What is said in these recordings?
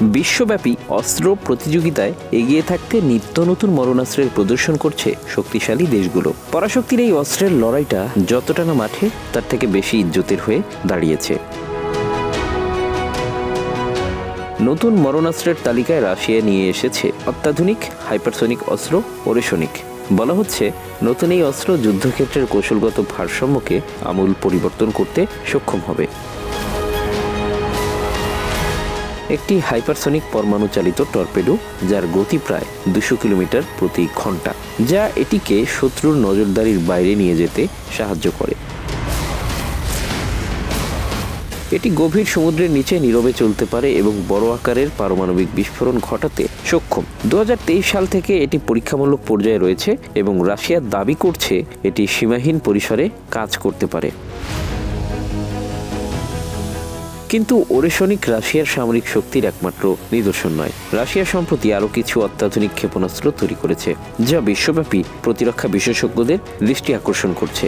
বিশ্বব্যাপী অস্ত্র প্রতিযোগিতায় এগিয়ে থাকতে নিত্য নতুন মরণাস্ত্রের প্রদর্শন করছে শক্তিশালী দেশগুলো। পরাশক্তির এই অস্ত্রের লড়াইটা যতটা না মাঠে, তার থেকে বেশি ইজ্জতের হয়ে দাঁড়িয়েছে। নতুন মরণাস্ত্রের তালিকায় রাশিয়া নিয়ে এসেছে অত্যাধুনিক হাইপারসনিক অস্ত্র ওরেশনিক। বলা হচ্ছে নতুন এই অস্ত্র যুদ্ধক্ষেত্রের কৌশলগত ভারসাম্যকে আমূল পরিবর্তন করতে সক্ষম হবে। একটি হাইপারসনিক পরমাণু চালিত টর্পেডো, যার গতি প্রায় 200 কিলোমিটার প্রতি ঘন্টা, যা এটিকে শত্রুর নজরদারির বাইরে নিয়ে যেতে সাহায্য করে। এটি গভীর সমুদ্রের নিচে নীরবে চলতে পারে এবং বড় আকারের পারমাণবিক বিস্ফোরণ ঘটাতে সক্ষম। 2023 সাল থেকে এটি পরীক্ষামূলক পর্যায়ে রয়েছে এবং রাশিয়া দাবি করছে এটি সীমাহীন পরিসরে কাজ করতে পারে। কিন্তু ওরেশনিক রাশিয়ার সামরিক শক্তির একমাত্র নিদর্শন নয়। রাশিয়া সম্প্রতি আরও কিছু অত্যাধুনিক ক্ষেপণাস্ত্র তৈরি করেছে, যা বিশ্বব্যাপী প্রতিরক্ষা বিশেষজ্ঞদের দৃষ্টি আকর্ষণ করছে।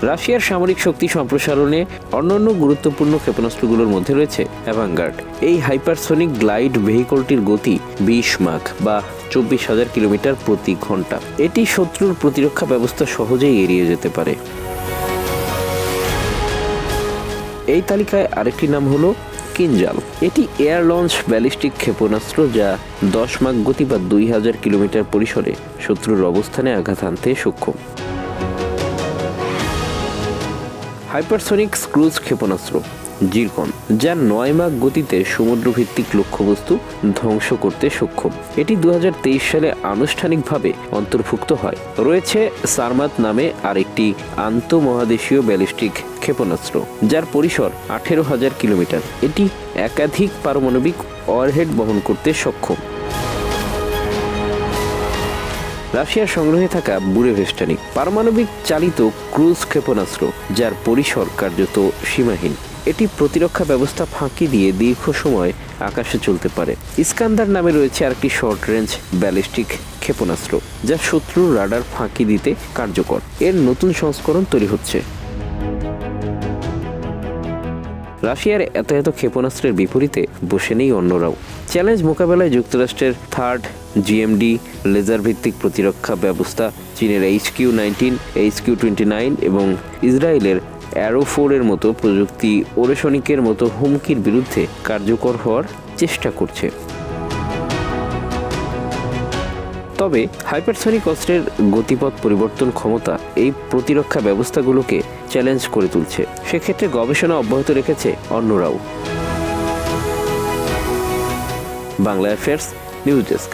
রাশিয়ার সামরিক শক্তি সম্প্রসারণে অন্যান্য গুরুত্বপূর্ণ ক্ষেপণাস্ত্রগুলোর মধ্যে রয়েছে অ্যাভাঙ্গার্ড। এই হাইপারসনিক গ্লাইড ভেহিকলটির গতি 20 মাখ বা 24,000 কিলোমিটার প্রতি ঘন্টা। এটি শত্রুর প্রতিরক্ষা ব্যবস্থা সহজেই এড়িয়ে যেতে পারে। এই তালিকায় আরেকটি নাম হলো কিনজাল। এটি এয়ার লঞ্চ ব্যালিস্টিক ক্ষেপণাস্ত্র, যা 10 মাখ গতি বা 2000 কিলোমিটার পরিসরে শত্রুর অবস্থানে আঘাত হানতে সক্ষম। হাইপারসনিক ক্রুজ ক্ষেপণাস্ত্র জিরকন, যা 9 মাখ গতিতে সমুদ্রভিত্তিক লক্ষ্যবস্তু ধ্বংস করতে সক্ষম। এটি 2023 সালে আনুষ্ঠানিকভাবে অন্তর্ভুক্ত হয়। রয়েছে সারমাত নামে আরেকটি আন্তঃমহাদেশীয় ব্যালিস্টিক ক্ষেপণাস্ত্র, যার পরিসর 18,000 কিলোমিটার। এটি একাধিক পারমাণবিক ওয়ারহেড বহন করতে সক্ষম। রাশিয়ার সংগ্রহে থাকা বুরেভেস্টানিক পারমাণবিক চালিত ক্রুজ ক্ষেপণাস্ত্র, যার পরিসর কার্যত সীমাহীন। এটি প্রতিরক্ষা ব্যবস্থা ফাঁকি দিয়ে দীর্ঘ সময় আকাশে চলতে পারে। ইস্কান্দার নামে রয়েছে আরেকটি শর্ট রেঞ্জ ব্যালিস্টিক ক্ষেপণাস্ত্র, যা শত্রুর রাডার ফাঁকি দিতে কার্যকর। এর নতুন সংস্করণ তৈরি হচ্ছে। রাশিয়ার এত ক্ষেপণাস্ত্রের বিপরীতে বসে নেই অন্যরাও। চ্যালেঞ্জ মোকাবেলায় যুক্তরাষ্ট্রের থার্ড জিএমডি লেজার ভিত্তিক প্রতিরক্ষা ব্যবস্থা, চীনের HQ-19, HQ-29 এবং ইসরায়েলের অ্যারো-4 এর মতো প্রযুক্তি ওরেশনিকের মতো হুমকির বিরুদ্ধে কার্যকর হওয়ার চেষ্টা করছে। তবে হাইপারসনিক অস্ত্রের গতিপথ পরিবর্তন ক্ষমতা এই প্রতিরক্ষা ব্যবস্থাগুলোকে চ্যালেঞ্জ করে তুলছে। সেক্ষেত্রে গবেষণা অব্যাহত রেখেছে অন্যরাও। Bangla affairs news desk.